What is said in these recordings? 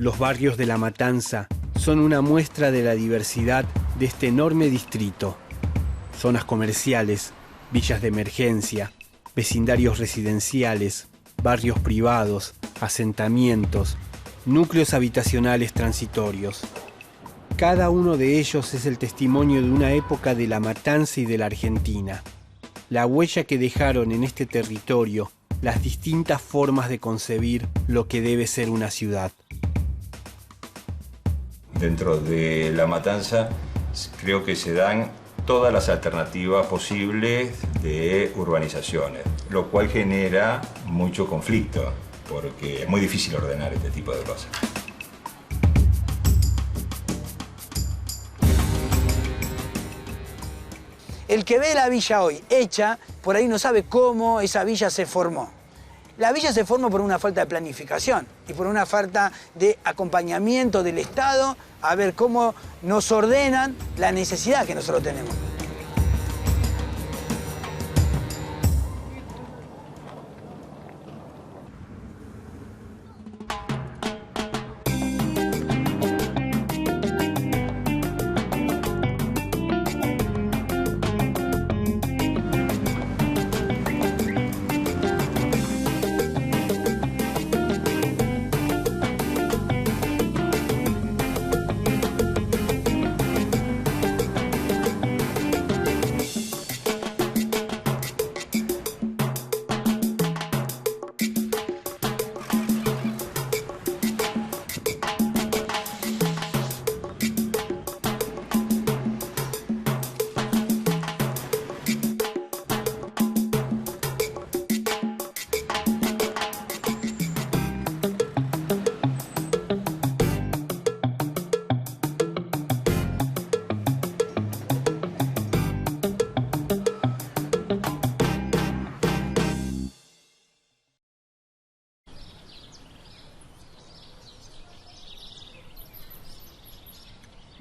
Los barrios de La Matanza son una muestra de la diversidad de este enorme distrito. Zonas comerciales, villas de emergencia, vecindarios residenciales, barrios privados, asentamientos, núcleos habitacionales transitorios. Cada uno de ellos es el testimonio de una época de La Matanza y de la Argentina. La huella que dejaron en este territorio, las distintas formas de concebir lo que debe ser una ciudad. Dentro de La Matanza creo que se dan todas las alternativas posibles de urbanizaciones, lo cual genera mucho conflicto, porque es muy difícil ordenar este tipo de cosas. El que ve la villa hoy hecha, por ahí no sabe cómo esa villa se formó. La villa se formó por una falta de planificación y por una falta de acompañamiento del Estado a ver cómo nos ordenan la necesidad que nosotros tenemos.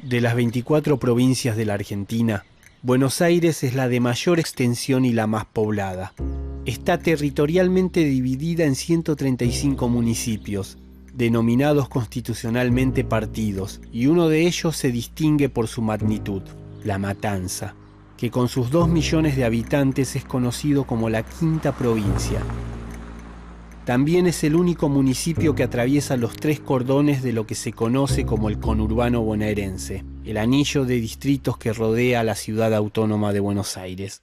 De las 24 provincias de la Argentina, Buenos Aires es la de mayor extensión y la más poblada. Está territorialmente dividida en 135 municipios, denominados constitucionalmente partidos, y uno de ellos se distingue por su magnitud, La Matanza, que con sus 2 millones de habitantes es conocido como la quinta provincia. También es el único municipio que atraviesa los 3 cordones de lo que se conoce como el conurbano bonaerense, el anillo de distritos que rodea a la ciudad autónoma de Buenos Aires.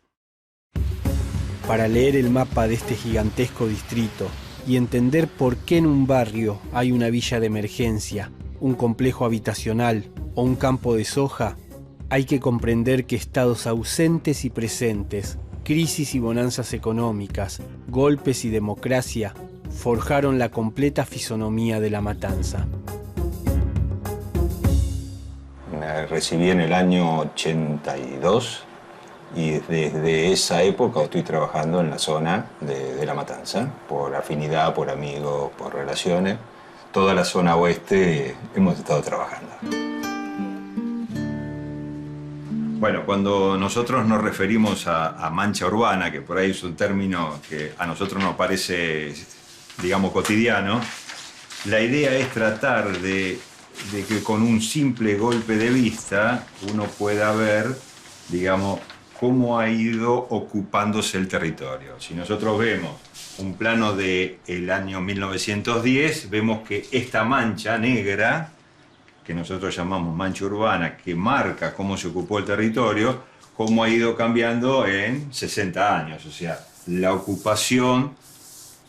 Para leer el mapa de este gigantesco distrito y entender por qué en un barrio hay una villa de emergencia, un complejo habitacional o un campo de soja, hay que comprender que estados ausentes y presentes, crisis y bonanzas económicas, golpes y democracia, forjaron la completa fisonomía de La Matanza. Me recibí en el año 82 y desde esa época estoy trabajando en la zona de La Matanza, por afinidad, por amigos, por relaciones. Toda la zona oeste hemos estado trabajando. Bueno, cuando nosotros nos referimos a mancha urbana, que por ahí es un término que a nosotros nos parece, digamos, cotidiano, la idea es tratar de que con un simple golpe de vista uno pueda ver, digamos, cómo ha ido ocupándose el territorio. Si nosotros vemos un plano del año 1910, vemos que esta mancha negra, que nosotros llamamos mancha urbana, que marca cómo se ocupó el territorio, cómo ha ido cambiando en 60 años, o sea, la ocupación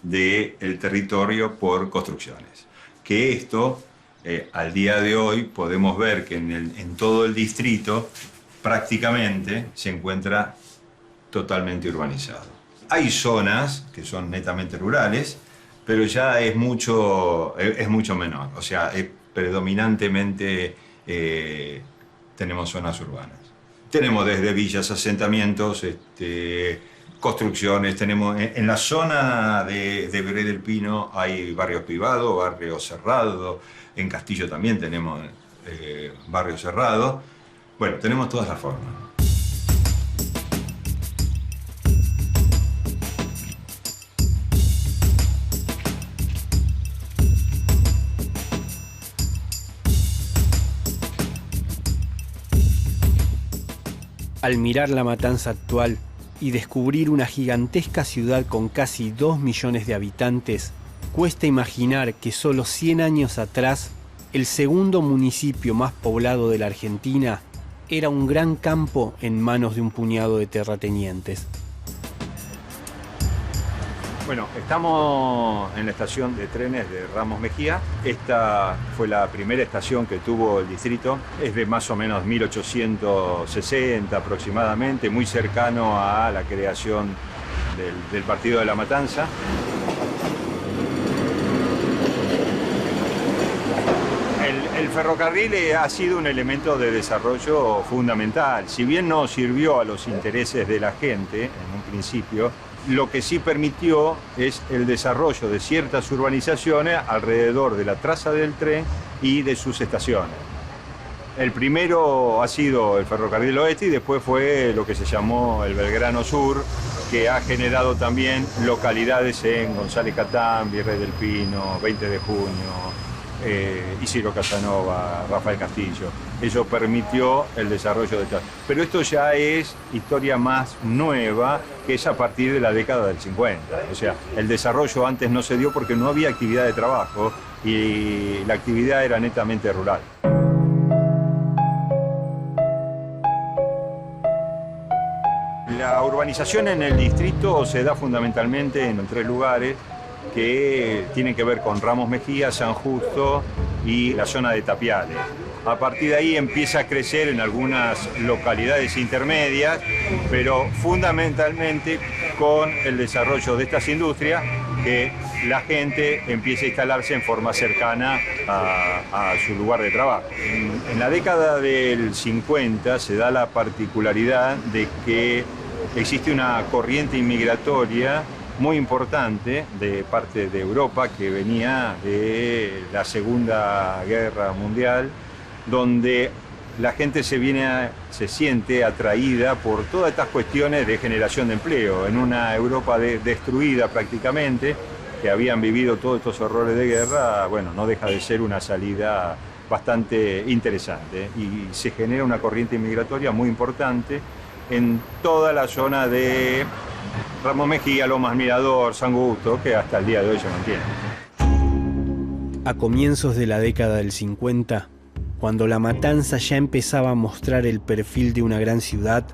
del territorio por construcciones. Que esto, al día de hoy, podemos ver que en todo el distrito prácticamente se encuentra totalmente urbanizado. Hay zonas que son netamente rurales, pero ya es mucho menor, o sea, predominantemente tenemos zonas urbanas. Tenemos desde villas, asentamientos, construcciones, tenemos en la zona de Virrey del Pino hay barrios privados, barrios cerrados, en Castillo también tenemos barrios cerrados. Bueno, tenemos todas las formas. Al mirar La Matanza actual y descubrir una gigantesca ciudad con casi 2 millones de habitantes, cuesta imaginar que solo 100 años atrás, el segundo municipio más poblado de la Argentina era un gran campo en manos de un puñado de terratenientes. Bueno, estamos en la estación de trenes de Ramos Mejía. Esta fue la primera estación que tuvo el distrito. Es de más o menos 1860 aproximadamente, muy cercano a la creación del partido de La Matanza. El ferrocarril ha sido un elemento de desarrollo fundamental. Si bien no sirvió a los intereses de la gente en un principio, lo que sí permitió es el desarrollo de ciertas urbanizaciones alrededor de la traza del tren y de sus estaciones. El primero ha sido el Ferrocarril Oeste y después fue lo que se llamó el Belgrano Sur, que ha generado también localidades en González Catán, Virrey del Pino, 20 de Junio, Isidro Casanova, Rafael Castillo. Eso permitió el desarrollo de estas. Pero esto ya es historia más nueva, que es a partir de la década del 50. O sea, el desarrollo antes no se dio porque no había actividad de trabajo y la actividad era netamente rural. La urbanización en el distrito se da fundamentalmente en 3 lugares que tienen que ver con Ramos Mejía, San Justo y la zona de Tapiales. A partir de ahí empieza a crecer en algunas localidades intermedias, pero fundamentalmente con el desarrollo de estas industrias, que la gente empieza a instalarse en forma cercana a su lugar de trabajo. En la década del 50 se da la particularidad de que existe una corriente inmigratoria muy importante de parte de Europa que venía de la Segunda Guerra Mundial, donde la gente se siente atraída por todas estas cuestiones de generación de empleo. En una Europa destruida prácticamente, que habían vivido todos estos horrores de guerra, bueno, no deja de ser una salida bastante interesante y se genera una corriente inmigratoria muy importante en toda la zona de Ramos Mejía, Lomas Mirador, San Justo, que hasta el día de hoy se mantiene. A comienzos de la década del 50, cuando La Matanza ya empezaba a mostrar el perfil de una gran ciudad,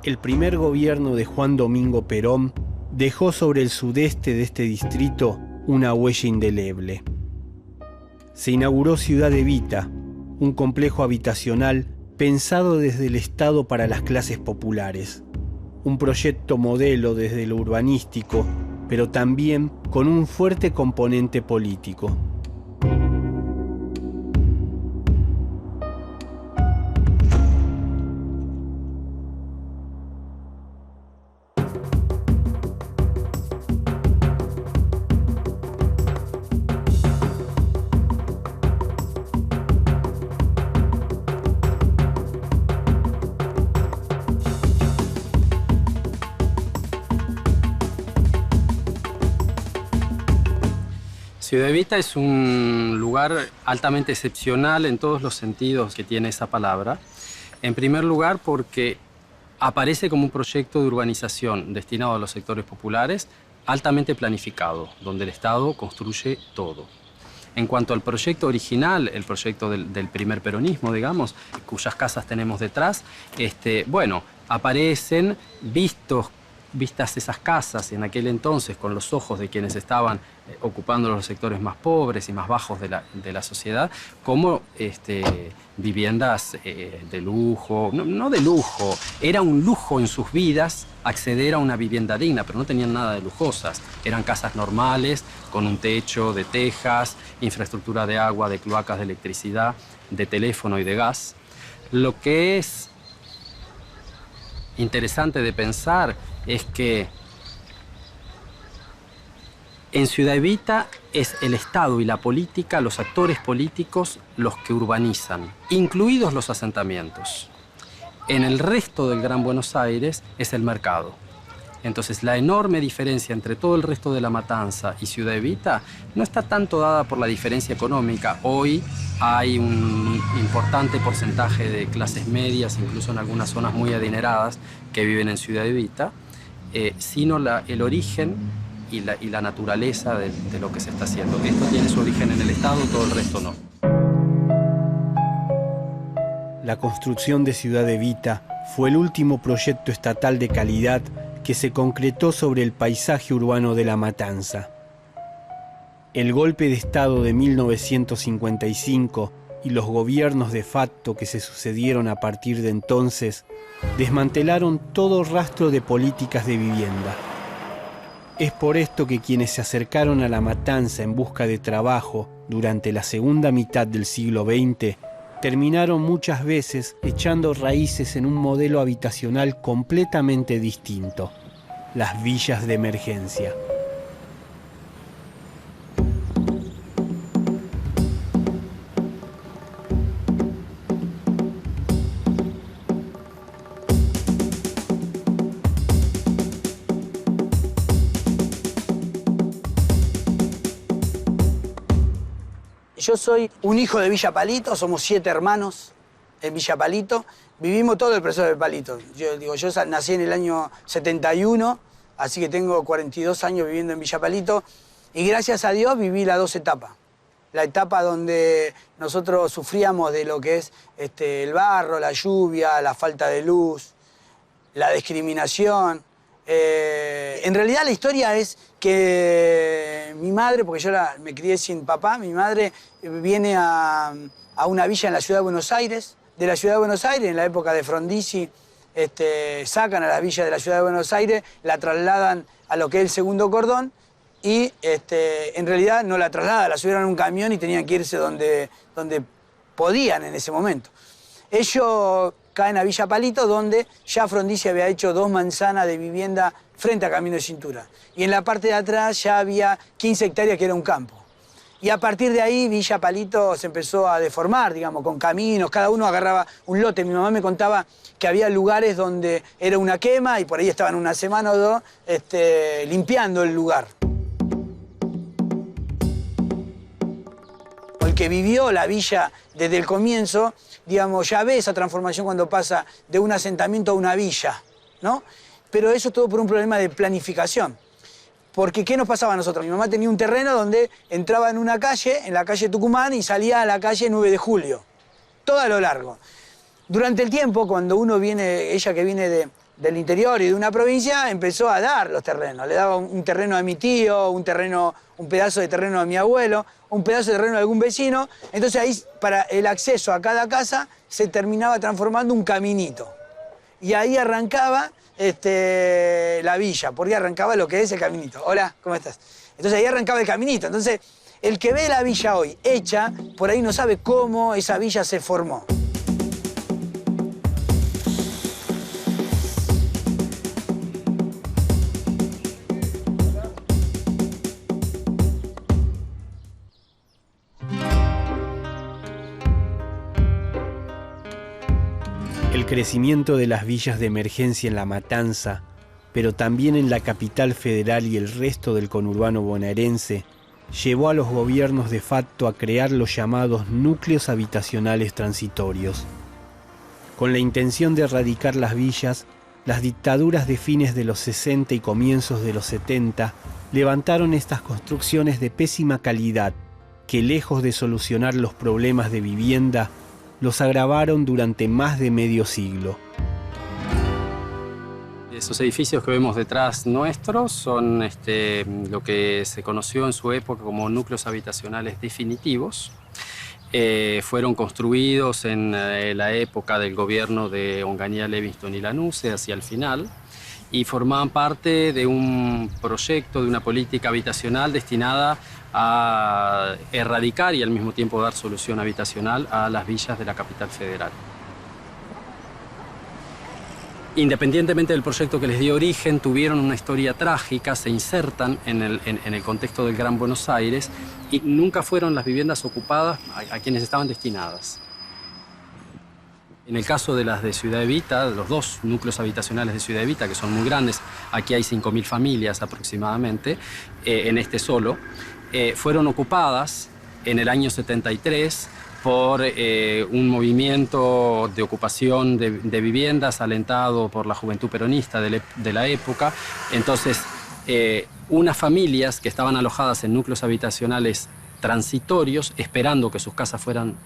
el primer gobierno de Juan Domingo Perón dejó sobre el sudeste de este distrito una huella indeleble. Se inauguró Ciudad Evita, un complejo habitacional pensado desde el Estado para las clases populares. Un proyecto modelo desde lo urbanístico, pero también con un fuerte componente político. Ciudad Evita es un lugar altamente excepcional en todos los sentidos que tiene esa palabra. En primer lugar, porque aparece como un proyecto de urbanización destinado a los sectores populares, altamente planificado, donde el Estado construye todo. En cuanto al proyecto original, el proyecto del primer peronismo, digamos, cuyas casas tenemos detrás, bueno, aparecen vistas esas casas en aquel entonces con los ojos de quienes estaban ocupando los sectores más pobres y más bajos de la sociedad, como viviendas de lujo, no de lujo, era un lujo en sus vidas acceder a una vivienda digna, pero no tenían nada de lujosas, eran casas normales, con un techo de tejas, infraestructura de agua, de cloacas, de electricidad, de teléfono y de gas. Lo que es interesante de pensar es que en Ciudad Evita es el Estado y la política, los actores políticos, los que urbanizan, incluidos los asentamientos. En el resto del Gran Buenos Aires es el mercado. Entonces, la enorme diferencia entre todo el resto de La Matanza y Ciudad Evita no está tanto dada por la diferencia económica. Hoy hay un importante porcentaje de clases medias, incluso en algunas zonas muy adineradas, que viven en Ciudad Evita, sino el origen y la naturaleza de lo que se está haciendo. Esto tiene su origen en el Estado, todo el resto no. La construcción de Ciudad Evita fue el último proyecto estatal de calidad que se concretó sobre el paisaje urbano de La Matanza. El golpe de Estado de 1955 y los gobiernos de facto que se sucedieron a partir de entonces desmantelaron todo rastro de políticas de vivienda. Es por esto que quienes se acercaron a La Matanza en busca de trabajo durante la segunda mitad del siglo XX terminaron muchas veces echando raíces en un modelo habitacional completamente distinto: las villas de emergencia. Yo soy un hijo de Villa Palito, somos 7 hermanos en Villa Palito. Vivimos todo el proceso de Palito. Yo nací en el año 71, así que tengo 42 años viviendo en Villa Palito. Y gracias a Dios viví las 2 etapas. La etapa donde nosotros sufríamos de lo que es el barro, la lluvia, la falta de luz, la discriminación. En realidad la historia es que mi madre, porque yo me crié sin papá, mi madre viene a una villa en la ciudad de Buenos Aires. De la ciudad de Buenos Aires, en la época de Frondizi, sacan a la villa de la ciudad de Buenos Aires, la trasladan a lo que es el segundo cordón y en realidad no la trasladan, la subieron a un camión y tenían que irse donde podían en ese momento. Ellos caen a Villa Palito, donde ya Frondizi había hecho 2 manzanas de vivienda frente a Camino de Cintura. Y en la parte de atrás ya había 15 hectáreas que era un campo. Y a partir de ahí Villa Palito se empezó a deformar, digamos, con caminos, cada uno agarraba un lote. Mi mamá me contaba que había lugares donde era una quema y por ahí estaban una semana o 2 limpiando el lugar. El que vivió la villa desde el comienzo, digamos, ya ve esa transformación cuando pasa de un asentamiento a una villa, ¿no? Pero eso es todo por un problema de planificación. Porque, ¿qué nos pasaba a nosotros? Mi mamá tenía un terreno donde entraba en una calle, en la calle Tucumán, y salía a la calle 9 de Julio, todo a lo largo. Durante el tiempo, cuando uno viene, ella que viene del interior y de una provincia, empezó a dar los terrenos. Le daba un terreno a mi tío, un pedazo de terreno a mi abuelo, un pedazo de terreno a algún vecino. Entonces ahí, para el acceso a cada casa, se terminaba transformando un caminito. Y ahí arrancaba la villa, porque arrancaba lo que es el caminito. Hola, ¿cómo estás? Entonces ahí arrancaba el caminito. Entonces, el que ve la villa hoy hecha, por ahí no sabe cómo esa villa se formó. El crecimiento de las villas de emergencia en La Matanza, pero también en la capital federal y el resto del conurbano bonaerense, llevó a los gobiernos de facto a crear los llamados núcleos habitacionales transitorios. Con la intención de erradicar las villas, las dictaduras de fines de los 60 y comienzos de los 70 levantaron estas construcciones de pésima calidad que, lejos de solucionar los problemas de vivienda, los agravaron durante más de medio siglo. Esos edificios que vemos detrás nuestros son lo que se conoció en su época como núcleos habitacionales definitivos. Fueron construidos en la época del gobierno de Onganía, Levingston y Lanuse, hacia el final, y formaban parte de un proyecto, de una política habitacional destinada a erradicar y al mismo tiempo dar solución habitacional a las villas de la capital federal. Independientemente del proyecto que les dio origen, tuvieron una historia trágica, se insertan en el contexto del Gran Buenos Aires y nunca fueron las viviendas ocupadas a quienes estaban destinadas. En el caso de las de Ciudad Evita, los dos núcleos habitacionales de Ciudad Evita, que son muy grandes, aquí hay 5.000 familias aproximadamente, en este solo, fueron ocupadas en el año 73 por un movimiento de ocupación de viviendas alentado por la juventud peronista de la época. Entonces, unas familias que estaban alojadas en núcleos habitacionales transitorios, esperando que sus casas fueran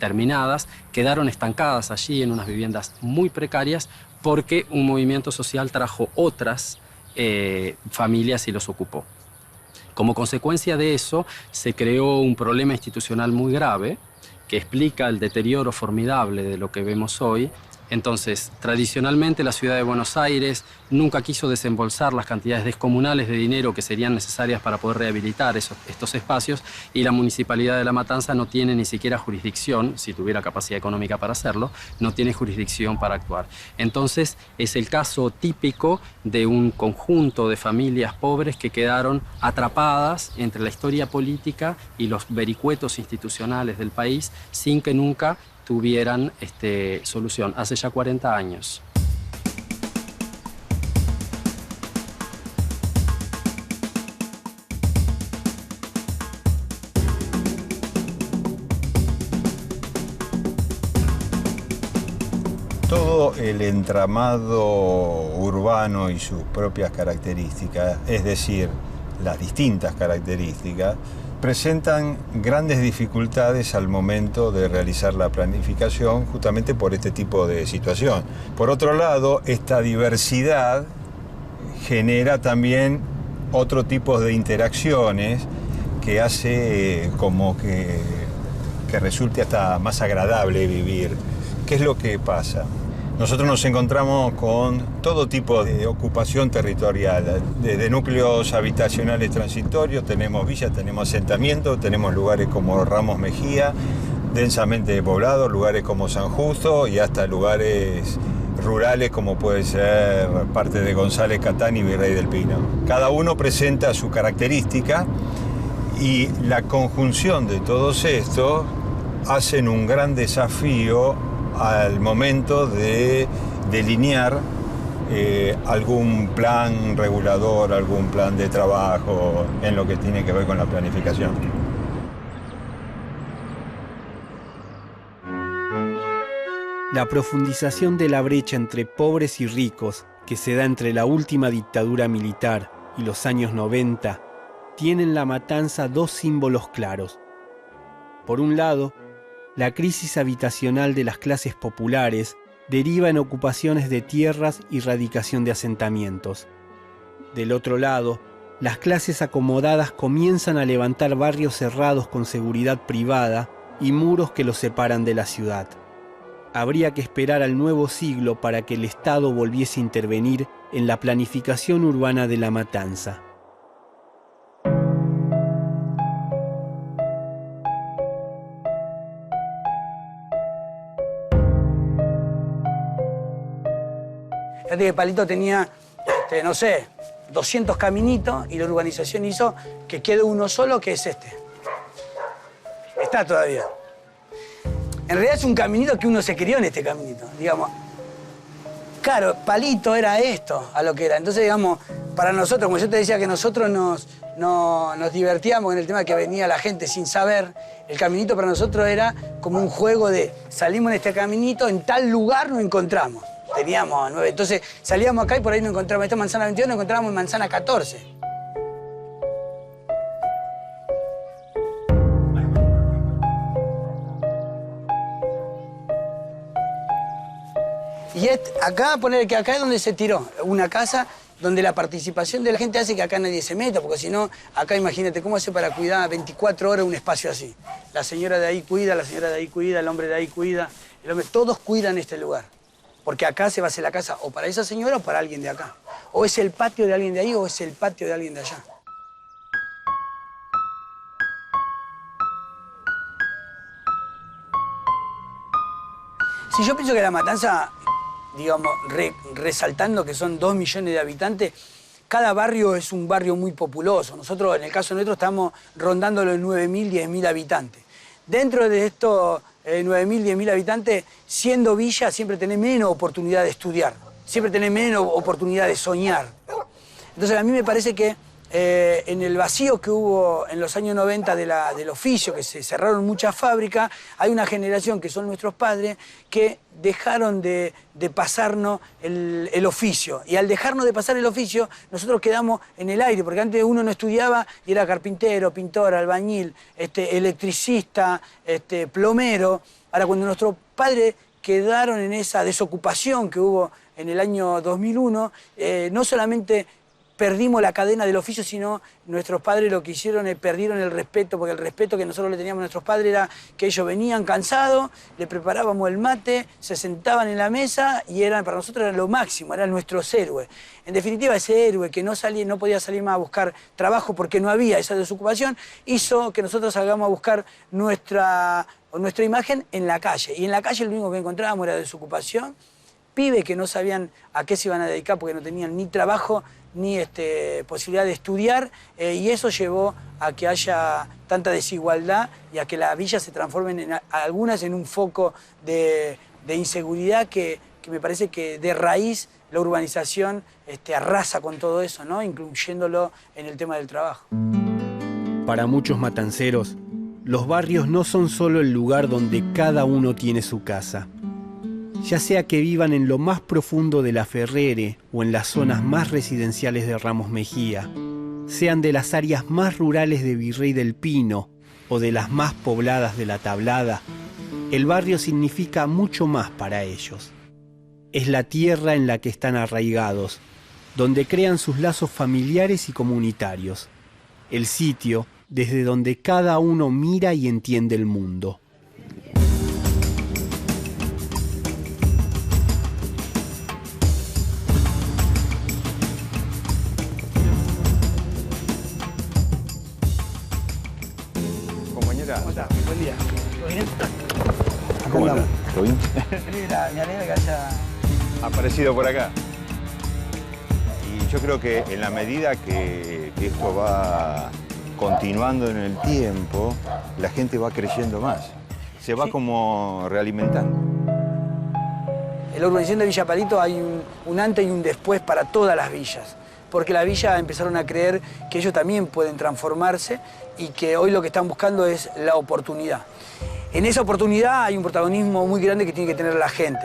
terminadas, quedaron estancadas allí en unas viviendas muy precarias porque un movimiento social trajo otras familias y los ocupó. Como consecuencia de eso, se creó un problema institucional muy grave que explica el deterioro formidable de lo que vemos hoy. Entonces, tradicionalmente la ciudad de Buenos Aires nunca quiso desembolsar las cantidades descomunales de dinero que serían necesarias para poder rehabilitar estos espacios, y la Municipalidad de La Matanza no tiene ni siquiera jurisdicción, si tuviera capacidad económica para hacerlo, no tiene jurisdicción para actuar. Entonces, es el caso típico de un conjunto de familias pobres que quedaron atrapadas entre la historia política y los vericuetos institucionales del país sin que nunca tuvieran solución, hace ya 40 años. Todo el entramado urbano y sus propias características, es decir, las distintas características, presentan grandes dificultades al momento de realizar la planificación, justamente por este tipo de situación. Por otro lado, esta diversidad genera también otro tipo de interacciones que hace como que resulte hasta más agradable vivir. ¿Qué es lo que pasa? Nosotros nos encontramos con todo tipo de ocupación territorial, desde núcleos habitacionales transitorios, tenemos villas, tenemos asentamientos, tenemos lugares como Ramos Mejía, densamente poblados, lugares como San Justo y hasta lugares rurales como puede ser parte de González Catán y Virrey del Pino. Cada uno presenta su característica y la conjunción de todos estos hacen un gran desafío al momento de delinear algún plan regulador, algún plan de trabajo en lo que tiene que ver con la planificación. La profundización de la brecha entre pobres y ricos, que se da entre la última dictadura militar y los años 90, tiene en La Matanza dos símbolos claros. Por un lado, la crisis habitacional de las clases populares deriva en ocupaciones de tierras y radicación de asentamientos. Del otro lado, las clases acomodadas comienzan a levantar barrios cerrados con seguridad privada y muros que los separan de la ciudad. Habría que esperar al nuevo siglo para que el Estado volviese a intervenir en la planificación urbana de La Matanza. Fíjate que Palito tenía, no sé, 200 caminitos y la urbanización hizo que quede uno solo, que es este. Está todavía. En realidad es un caminito que uno se crió en este caminito, digamos. Claro, Palito era esto, a lo que era. Entonces, digamos, para nosotros, como yo te decía que nosotros nos divertíamos en el tema que venía la gente sin saber, el caminito para nosotros era como un juego de salimos en este caminito, en tal lugar nos encontramos. Teníamos 9, entonces salíamos acá y por ahí nos encontramos, esta manzana 22 nos encontrábamos en manzana 14. Y acá, poner que acá es donde se tiró, una casa donde la participación de la gente hace que acá nadie se meta, porque si no, acá imagínate cómo hace para cuidar 24 horas un espacio así. La señora de ahí cuida, la señora de ahí cuida, el hombre de ahí cuida, el hombre, todos cuidan este lugar. Porque acá se va a hacer la casa o para esa señora o para alguien de acá. O es el patio de alguien de ahí o es el patio de alguien de allá. Si yo pienso que La Matanza, digamos, resaltando que son 2 millones de habitantes, cada barrio es un barrio muy populoso. Nosotros, en el caso nuestro, estamos rondando los 9.000, 10.000 habitantes. Dentro de estos 9.000, 10.000 habitantes, siendo villa siempre tenés menos oportunidad de estudiar, siempre tenés menos oportunidad de soñar. Entonces a mí me parece que en el vacío que hubo en los años 90 del oficio, que se cerraron muchas fábricas, hay una generación que son nuestros padres que dejaron de pasarnos el oficio. Y al dejarnos de pasar el oficio, nosotros quedamos en el aire, porque antes uno no estudiaba y era carpintero, pintor, albañil, electricista, plomero. Ahora, cuando nuestros padres quedaron en esa desocupación que hubo en el año 2001, no solamente perdimos la cadena del oficio, sino nuestros padres lo que hicieron es perdieron el respeto, porque el respeto que nosotros le teníamos a nuestros padres era que ellos venían cansados, le preparábamos el mate, se sentaban en la mesa y para nosotros era lo máximo, eran nuestros héroes. En definitiva, ese héroe que no podía salir más a buscar trabajo porque no había esa desocupación, hizo que nosotros salgamos a buscar nuestra imagen en la calle. Y en la calle lo único que encontrábamos era desocupación, pibes que no sabían a qué se iban a dedicar porque no tenían ni trabajo ni posibilidad de estudiar, y eso llevó a que haya tanta desigualdad y a que las villas se transformen algunas en un foco de inseguridad que me parece que de raíz la urbanización arrasa con todo eso, ¿no? Incluyéndolo en el tema del trabajo. Para muchos matanceros, los barrios no son solo el lugar donde cada uno tiene su casa. Ya sea que vivan en lo más profundo de la Ferrere o en las zonas más residenciales de Ramos Mejía, sean de las áreas más rurales de Virrey del Pino o de las más pobladas de La Tablada, el barrio significa mucho más para ellos. Es la tierra en la que están arraigados, donde crean sus lazos familiares y comunitarios, el sitio desde donde cada uno mira y entiende el mundo. ¿Cómo estás? Buen día. ¿Todo bien? ¿Cómo estás? ¿Todo bien? Me alegra que haya Aparecido por acá. Y yo creo que en la medida que esto va continuando en el tiempo, la gente va creyendo más. Se va como realimentando. En la urbanización de Villa Palito hay un antes y un después para todas las villas, porque las villas empezaron a creer que ellos también pueden transformarse y que hoy lo que están buscando es la oportunidad. En esa oportunidad hay un protagonismo muy grande que tiene que tener la gente.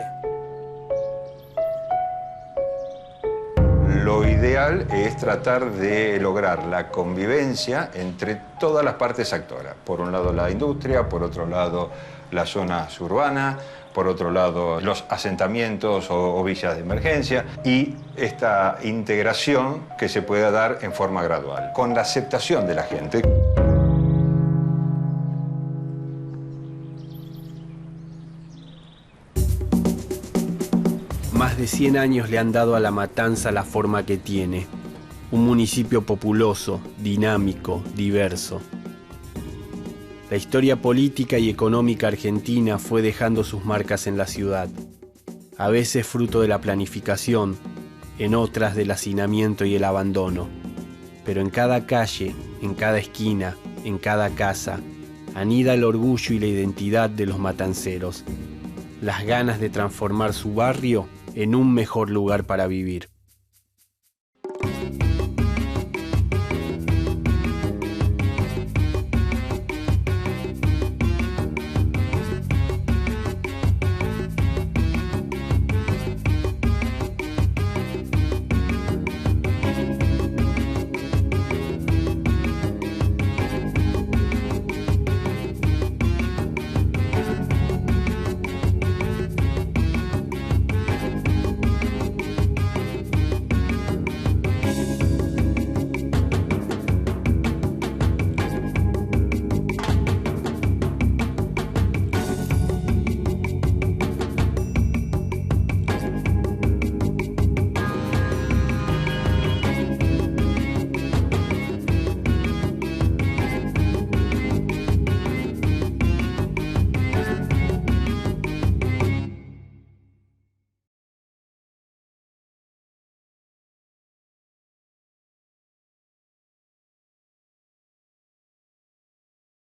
Lo ideal es tratar de lograr la convivencia entre todas las partes actoras. Por un lado la industria, por otro lado las zonas urbanas, por otro lado los asentamientos o villas de emergencia, y esta integración que se pueda dar en forma gradual, con la aceptación de la gente. Más de 100 años le han dado a La Matanza la forma que tiene. Un municipio populoso, dinámico, diverso. La historia política y económica argentina fue dejando sus marcas en la ciudad. A veces fruto de la planificación, en otras del hacinamiento y el abandono. Pero en cada calle, en cada esquina, en cada casa, anida el orgullo y la identidad de los matanceros. Las ganas de transformar su barrio en un mejor lugar para vivir.